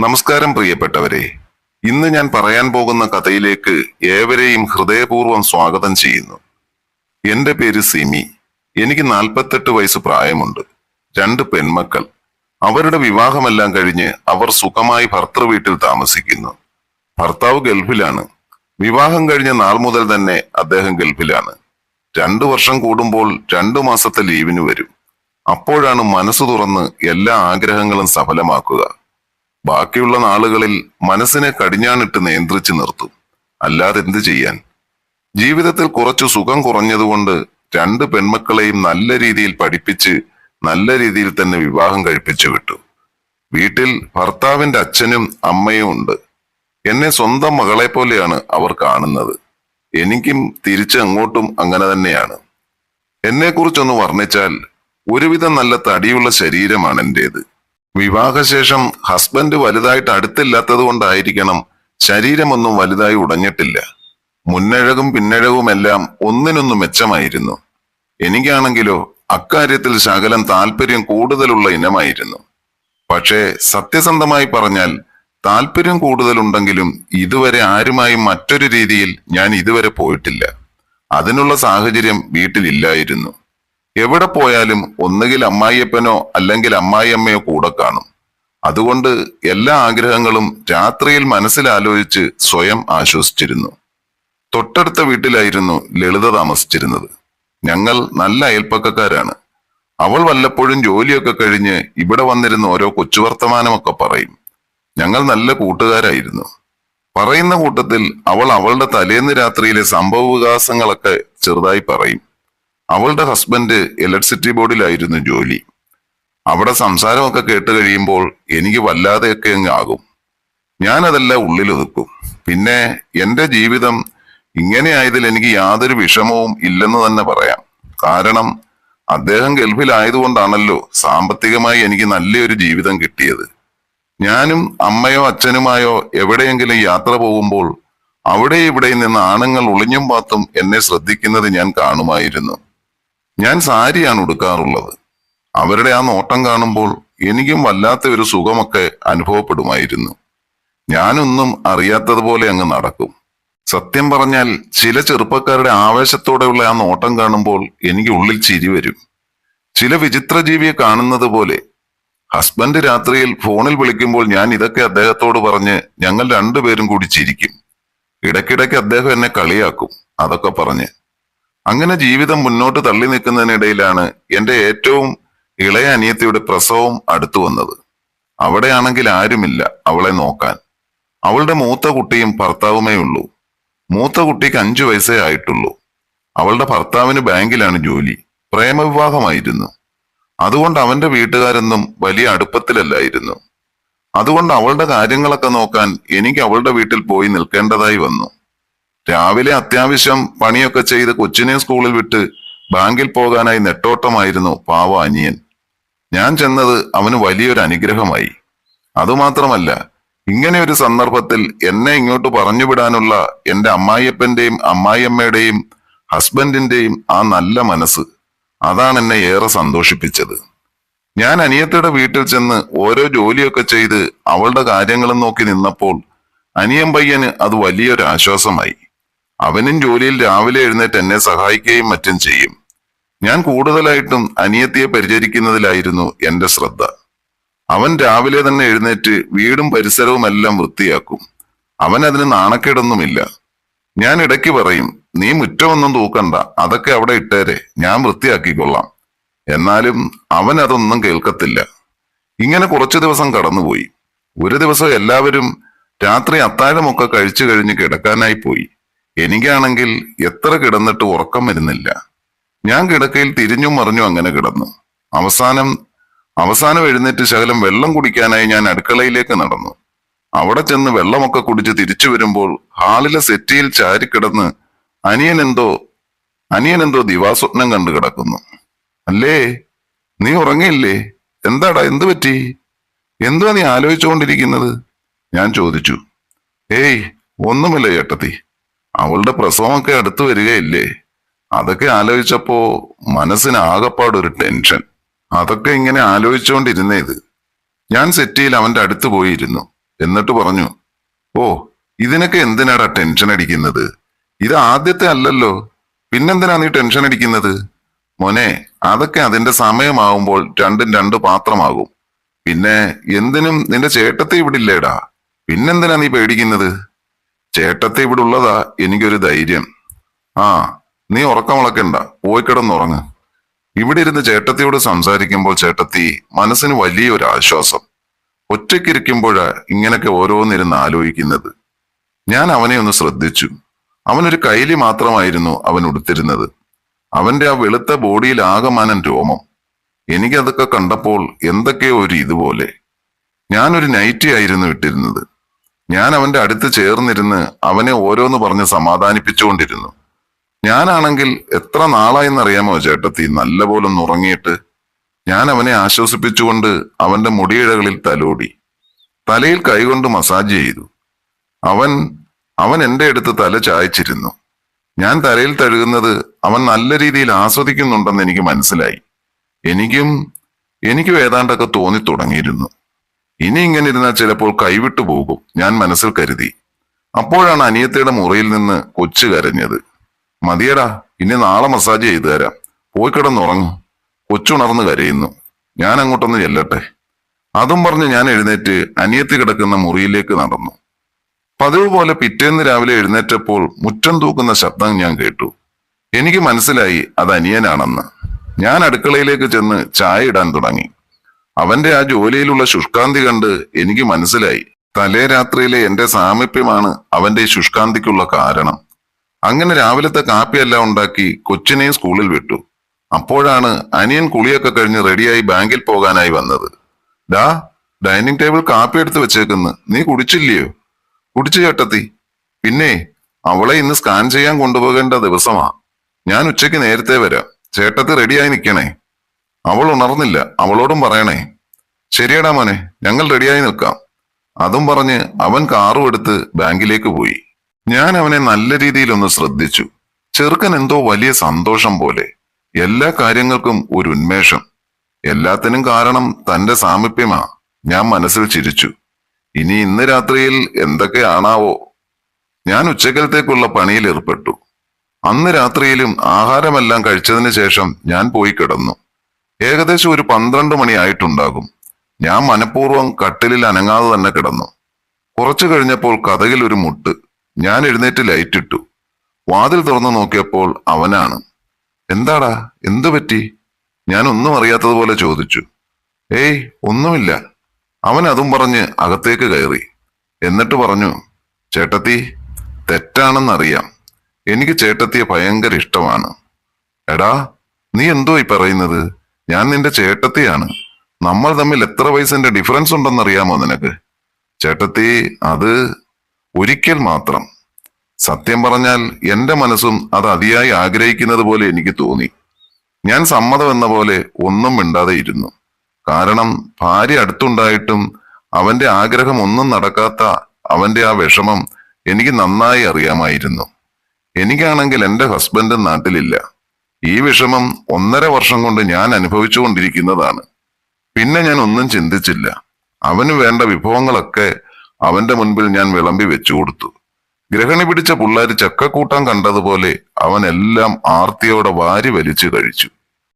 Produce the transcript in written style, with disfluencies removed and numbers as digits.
നമസ്കാരം പ്രിയപ്പെട്ടവരെ. ഇന്ന് ഞാൻ പറയാൻ പോകുന്ന കഥയിലേക്ക് ഏവരെയും ഹൃദയപൂർവ്വം സ്വാഗതം ചെയ്യുന്നു. എന്റെ പേര് സിമി. എനിക്ക് 48 വയസ്സ് പ്രായമുണ്ട്. 2 പെൺമക്കൾ. അവരുടെ വിവാഹമെല്ലാം കഴിഞ്ഞ് അവർ സുഖമായി ഭർത്തൃവീട്ടിൽ താമസിക്കുന്നു. ഭർത്താവ് ഗൾഫിലാണ്. വിവാഹം കഴിഞ്ഞ നാൾ മുതൽ തന്നെ അദ്ദേഹം ഗൾഫിലാണ്. 2 വർഷം കൂടുമ്പോൾ 2 മാസത്തെ ലീവിന് വരും. അപ്പോഴാണ് മനസ്സ് തുറന്ന് എല്ലാ ആഗ്രഹങ്ങളും സഫലമാക്കുക. ബാക്കിയുള്ള നാളുകളിൽ മനസ്സിനെ കടിഞ്ഞാണിട്ട് നിയന്ത്രിച്ചു നിർത്തും. അല്ലാതെ എന്ത് ചെയ്യാൻ? ജീവിതത്തിൽ കുറച്ചു സുഖം കുറഞ്ഞതുകൊണ്ട് 2 പെൺമക്കളെയും നല്ല രീതിയിൽ പഠിപ്പിച്ച് നല്ല രീതിയിൽ തന്നെ വിവാഹം കഴിപ്പിച്ചു വിട്ടു. വീട്ടിൽ ഭർത്താവിന്റെ അച്ഛനും അമ്മയും ഉണ്ട്. എന്നെ സ്വന്തം മകളെ പോലെയാണ് അവർ കാണുന്നത്. എനിക്കും തിരിച്ച് അങ്ങോട്ടും അങ്ങനെ തന്നെയാണ്. എന്നെക്കുറിച്ചൊന്ന് വർണ്ണിച്ചാൽ ഒരുവിധം നല്ല തടിയുള്ള ശരീരമാണ് എന്റേത്. വിവാഹശേഷം ഹസ്ബൻഡ് വലുതായിട്ട് അടുത്തില്ലാത്തത് കൊണ്ടായിരിക്കണം ശരീരമൊന്നും വലുതായി ഉടഞ്ഞിട്ടില്ല. മുന്നഴകും പിന്നഴകുമെല്ലാം ഒന്നിനൊന്ന് മെച്ചമായിരുന്നു. എനിക്കാണെങ്കിലോ അക്കാര്യത്തിൽ ശകലം താല്പര്യം കൂടുതലുള്ള ഇനമായിരുന്നു. പക്ഷേ സത്യസന്ധമായി പറഞ്ഞാൽ താല്പര്യം കൂടുതലുണ്ടെങ്കിലും ഇതുവരെ ആരുമായും മറ്റൊരു രീതിയിൽ ഞാൻ ഇതുവരെ പോയിട്ടില്ല. അതിനുള്ള സാഹചര്യം വീട്ടിലില്ലായിരുന്നു. എവിടെ പോയാലും ഒന്നുകിൽ അമ്മായിയപ്പനോ അല്ലെങ്കിൽ അമ്മായിയമ്മയോ കൂടെ കാണും. അതുകൊണ്ട് എല്ലാ ആഗ്രഹങ്ങളും രാത്രിയിൽ മനസ്സിലാലോചിച്ച് സ്വയം ആശ്വസിച്ചിരുന്നു. തൊട്ടടുത്ത വീട്ടിലായിരുന്നു ലളിത താമസിച്ചിരുന്നത്. ഞങ്ങൾ നല്ല അയൽപ്പക്കക്കാരാണ്. അവൾ വല്ലപ്പോഴും ജോലിയൊക്കെ കഴിഞ്ഞ് ഇവിടെ വന്നിരുന്ന് ഓരോ കൊച്ചുവർത്തമാനമൊക്കെ പറയും. ഞങ്ങൾ നല്ല കൂട്ടുകാരായിരുന്നു. പറയുന്ന കൂട്ടത്തിൽ അവൾ അവളുടെ തലേന്ന് രാത്രിയിലെ സംഭവ വികാസങ്ങളൊക്കെ ചെറുതായി പറയും. അവളുടെ ഹസ്ബൻഡ് ഇലക്ട്രിസിറ്റി ബോർഡിലായിരുന്നു ജോലി. അവിടെ സംസാരമൊക്കെ കേട്ട് കഴിയുമ്പോൾ എനിക്ക് വല്ലാതെയൊക്കെ അങ്ങ് ആകും. ഞാനതെല്ലാം ഉള്ളിലൊതുക്കും. പിന്നെ എന്റെ ജീവിതം ഇങ്ങനെയായതിൽ എനിക്ക് യാതൊരു വിഷമവും ഇല്ലെന്ന് തന്നെ പറയാം. കാരണം അദ്ദേഹം ഗൾഫിലായതുകൊണ്ടാണല്ലോ സാമ്പത്തികമായി എനിക്ക് നല്ലൊരു ജീവിതം കിട്ടിയത്. ഞാനും അമ്മയോ അച്ഛനുമായോ എവിടെയെങ്കിലും യാത്ര പോകുമ്പോൾ അവിടെ ഇവിടെ നിന്ന് ആണുങ്ങൾ ഒളിഞ്ഞും പാത്തും എന്നെ ശ്രദ്ധിക്കുന്നത് ഞാൻ കാണുമായിരുന്നു. ഞാൻ സാരിയാണ് ഉടുക്കാറുള്ളത്. അവരുടെ ആ നോട്ടം കാണുമ്പോൾ എനിക്കും വല്ലാത്ത ഒരു സുഖമൊക്കെ അനുഭവപ്പെടുമായിരുന്നു. ഞാനൊന്നും അറിയാത്തതുപോലെ അങ്ങ് നടക്കും. സത്യം പറഞ്ഞാൽ ചില ചെറുപ്പക്കാരുടെ ആവേശത്തോടെയുള്ള ആ നോട്ടം കാണുമ്പോൾ എനിക്ക് ഉള്ളിൽ ചിരി വരും. ചില വിചിത്ര ജീവിയെ കാണുന്നത് പോലെ. ഹസ്ബൻഡ് രാത്രിയിൽ ഫോണിൽ വിളിക്കുമ്പോൾ ഞാൻ ഇതൊക്കെ അദ്ദേഹത്തോട് പറഞ്ഞ് ഞങ്ങൾ 2 പേരും കൂടി ചിരിക്കും. ഇടയ്ക്കിടയ്ക്ക് അദ്ദേഹം എന്നെ കളിയാക്കും അതൊക്കെ പറഞ്ഞ്. അങ്ങനെ ജീവിതം മുന്നോട്ട് തള്ളി നിൽക്കുന്നതിനിടയിലാണ് എന്റെ ഏറ്റവും ഇളയ അനിയത്തിയുടെ പ്രസവം അടുത്തു വന്നത്. അവിടെയാണെങ്കിൽ ആരുമില്ല അവളെ നോക്കാൻ. അവളുടെ മൂത്ത കുട്ടിയും ഭർത്താവുമേ ഉള്ളൂ. മൂത്ത കുട്ടിക്ക് 5 വയസ്സേ ആയിട്ടുള്ളൂ. അവളുടെ ഭർത്താവിന് ബാങ്കിലാണ് ജോലി. പ്രേമവിവാഹമായിരുന്നു. അതുകൊണ്ട് അവന്റെ വീട്ടുകാരൊന്നും വലിയ അടുപ്പത്തിലല്ലായിരുന്നു. അതുകൊണ്ട് അവളുടെ കാര്യങ്ങളൊക്കെ നോക്കാൻ എനിക്ക് അവളുടെ വീട്ടിൽ പോയി നിൽക്കേണ്ടതായി വന്നു. രാവിലെ അത്യാവശ്യം പണിയൊക്കെ ചെയ്ത് കൊച്ചിനെ സ്കൂളിൽ വിട്ട് ബാങ്കിൽ പോകാനായി നെട്ടോട്ടമായിരുന്നു പാവ അനിയൻ. ഞാൻ ചെന്നത് അവന് വലിയൊരു അനുഗ്രഹമായി. അതുമാത്രമല്ല, ഇങ്ങനെ ഒരു സന്ദർഭത്തിൽ എന്നെ ഇങ്ങോട്ട് പറഞ്ഞുവിടാനുള്ള എന്റെ അമ്മായിയപ്പന്റെയും അമ്മായിയമ്മയുടെയും ഹസ്ബൻഡിന്റെയും ആ നല്ല മനസ്സ്, അതാണ് എന്നെ ഏറെ സന്തോഷിപ്പിച്ചത്. ഞാൻ അനിയത്തിയുടെ വീട്ടിൽ ചെന്ന് ഓരോ ജോലിയൊക്കെ ചെയ്ത് അവളുടെ കാര്യങ്ങളും നോക്കി നിന്നപ്പോൾ അനിയൻ പയ്യന് അത് വലിയൊരു ആശ്വാസമായി. അവനും ജോലിയിൽ രാവിലെ എഴുന്നേറ്റ് എന്നെ സഹായിക്കുകയും മറ്റും ചെയ്യും. ഞാൻ കൂടുതലായിട്ടും അനിയത്തിയെ പരിചരിക്കുന്നതിലായിരുന്നു എന്റെ ശ്രദ്ധ. അവൻ രാവിലെ തന്നെ എഴുന്നേറ്റ് വീടും പരിസരവും എല്ലാം വൃത്തിയാക്കും. അവൻ അതിന് നാണക്കേടൊന്നുമില്ല. ഞാൻ ഇടയ്ക്ക് പറയും, നീ മുറ്റമൊന്നും തൂക്കണ്ട, അതൊക്കെ അവിടെ ഇട്ടേരെ, ഞാൻ വൃത്തിയാക്കിക്കൊള്ളാം. എന്നാലും അവൻ അതൊന്നും കേൾക്കത്തില്ല. ഇങ്ങനെ കുറച്ചു ദിവസം കടന്നുപോയി. ഒരു ദിവസം എല്ലാവരും രാത്രി അത്താഴമൊക്കെ കഴിച്ചു കഴിഞ്ഞ് കിടക്കാനായി പോയി. എനിക്കാണെങ്കിൽ എത്ര കിടന്നിട്ട് ഉറക്കം വരുന്നില്ല. ഞാൻ കിടക്കയിൽ തിരിഞ്ഞും മറിഞ്ഞും അങ്ങനെ കിടന്നു. അവസാനം എഴുന്നേറ്റ് ശകലം വെള്ളം കുടിക്കാനായി ഞാൻ അടുക്കളയിലേക്ക് നടന്നു. അവിടെ ചെന്ന് വെള്ളമൊക്കെ കുടിച്ച് തിരിച്ചു വരുമ്പോൾ ഹാളിലെ സെറ്റിയിൽ ചാരിക്കിടന്ന് അനിയനെന്തോ ദിവാസ്വപ്നം കണ്ടു കിടക്കുന്നു. അല്ലേ, നീ ഉറങ്ങിയില്ലേ? എന്താടാ, എന്തു പറ്റി? എന്തുവാ നീ ആലോചിച്ചുകൊണ്ടിരിക്കുന്നത്? ഞാൻ ചോദിച്ചു. ഏയ്, ഒന്നുമില്ല ചേട്ടത്തി. അവളുടെ പ്രസവമൊക്കെ അടുത്തു വരികയില്ലേ? അതൊക്കെ ആലോചിച്ചപ്പോ മനസ്സിന് ആകപ്പാടൊരു ടെൻഷൻ. അതൊക്കെ ഇങ്ങനെ ആലോചിച്ചുകൊണ്ടിരുന്നേത്. ഞാൻ സെറ്റിയിൽ അവന്റെ അടുത്ത് പോയിരുന്നു. എന്നിട്ട് പറഞ്ഞു, ഓ, ഇതിനൊക്കെ എന്തിനാടാ ടെൻഷൻ അടിക്കുന്നത്? ഇത് ആദ്യത്തെ അല്ലല്ലോ, പിന്നെന്തിനാ നീ ടെൻഷൻ അടിക്കുന്നത്? മോനെ, അതൊക്കെ അതിന്റെ സമയമാവുമ്പോൾ രണ്ടും രണ്ട് പാത്രമാകും. പിന്നെ എന്തിനും നിന്റെ ചേട്ടത്തെ ഇവിടെ ഇല്ലേടാ, പിന്നെന്തിനാ നീ പേടിക്കുന്നത്? ചേട്ടത്തെ ഇവിടെ ഉള്ളതാ എനിക്കൊരു ധൈര്യം. ആ, നീ ഉറക്കമുളക്കണ്ട, പോയി കിടന്നുറങ്ങ്. ഇവിടെ ഇരുന്ന് ചേട്ടത്തിയോട് സംസാരിക്കുമ്പോൾ ചേട്ടത്തി മനസ്സിന് വലിയൊരു ആശ്വാസം. ഒറ്റയ്ക്കിരിക്കുമ്പോഴാ ഇങ്ങനൊക്കെ ഓരോന്നിരുന്ന് ആലോചിക്കുന്നത്. ഞാൻ അവനെ ഒന്ന് ശ്രദ്ധിച്ചു. അവനൊരു കൈലി മാത്രമായിരുന്നു അവൻ ഉടുത്തിരുന്നത്. അവന്റെ ആ വെളുത്ത ബോഡിയിൽ ആകമാനം രോമം. എനിക്കതൊക്കെ കണ്ടപ്പോൾ എന്തൊക്കെയോ ഒരു ഇതുപോലെ. ഞാനൊരു നൈറ്റി ആയിരുന്നു ഇട്ടിരുന്നത്. ഞാൻ അവന്റെ അടുത്ത് ചേർന്നിരുന്ന് അവനെ ഓരോന്ന് പറഞ്ഞ് സമാധാനിപ്പിച്ചുകൊണ്ടിരുന്നു. ഞാനാണെങ്കിൽ എത്ര നാളായെന്നറിയാമോ ചേട്ടത്തി നല്ലപോലൊന്ന് ഉറങ്ങിയിട്ട്. ഞാൻ അവനെ ആശ്വസിപ്പിച്ചുകൊണ്ട് അവന്റെ മുടിയിഴകളിൽ തലോടി, തലയിൽ കൈകൊണ്ട് മസാജ് ചെയ്തു. അവൻ അവൻ എന്റെ അടുത്ത് തല ചായച്ചിരുന്നു. ഞാൻ തലയിൽ തഴുകുന്നത് അവൻ നല്ല രീതിയിൽ ആസ്വദിക്കുന്നുണ്ടെന്ന് എനിക്ക് മനസ്സിലായി. എനിക്കും ഏതാണ്ടൊക്കെ തോന്നി തുടങ്ങിയിരുന്നു. ഇനി ഇങ്ങനെ ഇരുന്നാൽ ചിലപ്പോൾ കൈവിട്ടു പോകും, ഞാൻ മനസ്സിൽ കരുതി. അപ്പോഴാണ് അനിയത്തിയുടെ മുറിയിൽ നിന്ന് കൊച്ചു കരഞ്ഞത്. മതിയടാ, ഇനി നാളെ മസാജ് ചെയ്തു തരാം, പോയി കിടന്നുറങ്ങും. കൊച്ചുണർന്ന് കരയുന്നു. ഞാൻ അങ്ങോട്ടൊന്ന് ചെല്ലട്ടെ. അതും പറഞ്ഞ് ഞാൻ എഴുന്നേറ്റ് അനിയത്തി കിടക്കുന്ന മുറിയിലേക്ക് നടന്നു. പതിവ് പോലെ പിറ്റേന്ന് രാവിലെ എഴുന്നേറ്റപ്പോൾ മുറ്റം തൂക്കുന്ന ശബ്ദം ഞാൻ കേട്ടു. എനിക്ക് മനസ്സിലായി അത് അനിയനാണെന്ന്. ഞാൻ അടുക്കളയിലേക്ക് ചെന്ന് ചായ ഇടാൻ തുടങ്ങി. അവന്റെ ആ ജോലിയിലുള്ള ശുഷ്കാന്തി കണ്ട് എനിക്ക് മനസ്സിലായി തലേ രാത്രിയിലെ എന്റെ സാമീപ്യമാണ് അവന്റെ ഈ ശുഷ്കാന്തിക്കുള്ള കാരണം. അങ്ങനെ രാവിലത്തെ കാപ്പിയെല്ലാം ഉണ്ടാക്കി കൊച്ചിനെയും സ്കൂളിൽ വിട്ടു. അപ്പോഴാണ് അനിയൻ കുളിയൊക്കെ കഴിഞ്ഞ് റെഡിയായി ബാങ്കിൽ പോകാനായി വന്നത്. ഡാ, ഡൈനിങ് ടേബിൾ കാപ്പി എടുത്ത് വെച്ചേക്കുന്ന്, നീ കുടിച്ചില്ലയോ? കുടിച്ചു ചേട്ടത്തി. പിന്നെ അവളെ ഇന്ന് സ്കാൻ ചെയ്യാൻ കൊണ്ടുപോകേണ്ട ദിവസമാ. ഞാൻ ഉച്ചയ്ക്ക് നേരത്തെ വരാം, ചേട്ടത്തി റെഡിയായി നിൽക്കണേ. അവൾ ഉണർന്നില്ല, അവളോടും പറയണേ. ശരിയടാ മോനെ, ഞങ്ങൾ റെഡിയായി നിൽക്കാം. അതും പറഞ്ഞ് അവൻ കാറും എടുത്ത് ബാങ്കിലേക്ക് പോയി. ഞാൻ അവനെ നല്ല രീതിയിൽ ഒന്ന് ശ്രദ്ധിച്ചു. ചെറുക്കൻ എന്തോ വലിയ സന്തോഷം പോലെ, എല്ലാ കാര്യങ്ങൾക്കും ഒരു ഉന്മേഷം. എല്ലാത്തിനും കാരണം തന്റെ സാമീപ്യമാ. ഞാൻ മനസ്സിൽ ചിരിച്ചു. ഇനി ഇന്ന് രാത്രിയിൽ എന്തൊക്കെയാണാവോ. ഞാൻ ഉച്ചക്കലത്തേക്കുള്ള പണിയിൽ ഏർപ്പെട്ടു. അന്ന് രാത്രിയിലും ആഹാരമെല്ലാം കഴിച്ചതിന് ശേഷം ഞാൻ പോയി കിടന്നു. ഏകദേശം ഒരു 12 മണിയായിട്ടുണ്ടാകും. ഞാൻ മനഃപൂർവ്വം കട്ടിലിൽ അനങ്ങാതെ തന്നെ കിടന്നു. കുറച്ചു കഴിഞ്ഞപ്പോൾ കതകിൽ ഒരു മുട്ട്. ഞാൻ എഴുന്നേറ്റ് ലൈറ്റ് ഇട്ടു. വാതിൽ തുറന്നു നോക്കിയപ്പോൾ അവനാണ്. എന്താടാ, എന്തു പറ്റി? ഞാൻ ഒന്നും അറിയാത്തതുപോലെ ചോദിച്ചു. ഏയ്, ഒന്നുമില്ല. അവൻ അതും പറഞ്ഞ് അകത്തേക്ക് കയറി. എന്നിട്ട് പറഞ്ഞു, ചേട്ടത്തി, തെറ്റാണെന്നറിയാം, എനിക്ക് ചേട്ടത്തിയെ ഭയങ്കര ഇഷ്ടമാണ്. എടാ, നീ എന്തോ ഈ പറയുന്നത്? ഞാൻ നിന്റെ ചേട്ടത്തിയാണ്. നമ്മൾ തമ്മിൽ എത്ര വയസ്സിന്റെ ഡിഫറൻസ് ഉണ്ടെന്നറിയാമോ നിനക്ക്? ചേട്ടത്തി, അത് ഒരിക്കൽ മാത്രം. സത്യം പറഞ്ഞാൽ എന്റെ മനസ്സും അത് അതിയായി ആഗ്രഹിക്കുന്നത് പോലെ എനിക്ക് തോന്നി. ഞാൻ സമ്മതം എന്ന പോലെ ഒന്നും മിണ്ടാതെ ഇരുന്നു. കാരണം ഭാര്യ അടുത്തുണ്ടായിട്ടും അവന്റെ ആഗ്രഹം ഒന്നും നടക്കാത്ത അവന്റെ ആ വിഷമം എനിക്ക് നന്നായി അറിയാമായിരുന്നു. എനിക്കാണെങ്കിൽ എന്റെ ഹസ്ബൻഡ് നാട്ടിലില്ല. ഈ വിഷമം 1.5 വർഷം കൊണ്ട് ഞാൻ അനുഭവിച്ചുകൊണ്ടിരിക്കുന്നതാണ്. പിന്നെ ഞാൻ ഒന്നും ചിന്തിച്ചില്ല. അവന് വേണ്ട വിഭവങ്ങളൊക്കെ അവന്റെ മുൻപിൽ ഞാൻ വിളമ്പി വെച്ചു കൊടുത്തു. ഗ്രഹണി പിടിച്ച പിള്ളേര് ചക്കക്കൂട്ടാൻ കണ്ടതുപോലെ അവൻ എല്ലാം ആർത്തിയോടെ വാരി വലിച്ചു കഴിച്ചു.